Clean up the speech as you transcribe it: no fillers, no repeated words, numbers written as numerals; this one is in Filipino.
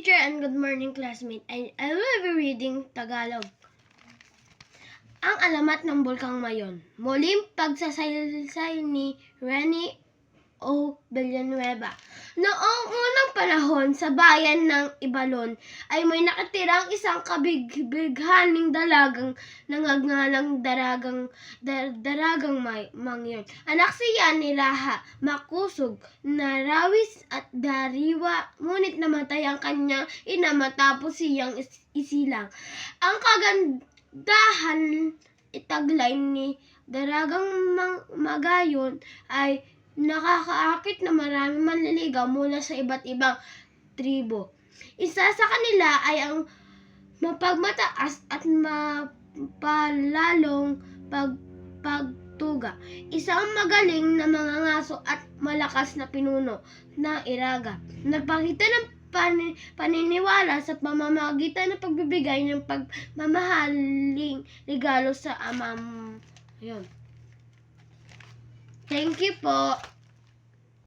teacher and good morning classmate. I will be reading Tagalog. Ang alamat ng Bulkang Mayon. Muling pagsasalaysay ni Rene O. Villanueva. Noong unang panahon sa bayan ng Ibalon ay may nakatirang isang kabig-bighaning dalagang nangangalang Daragang Mangyon. Anak siya ni Raha, Makusog, Narawis at Dariwa, ngunit namatay ang kanyang ina matapos siyang isilang. Ang kagandahan itaglay ni Daragang Magayon ay nakakaakit na maraming manliligaw mula sa iba't ibang tribo. Isa sa kanila ay ang mapagmataas at mapalalong pagtuga. Isang magaling na mangangaso at malakas na pinuno na Iraga. Nagpakita ng paniniwala sa pamamagitan ng pagbibigay ng pagmamahaling regalo sa amam. Yun. Thank you po.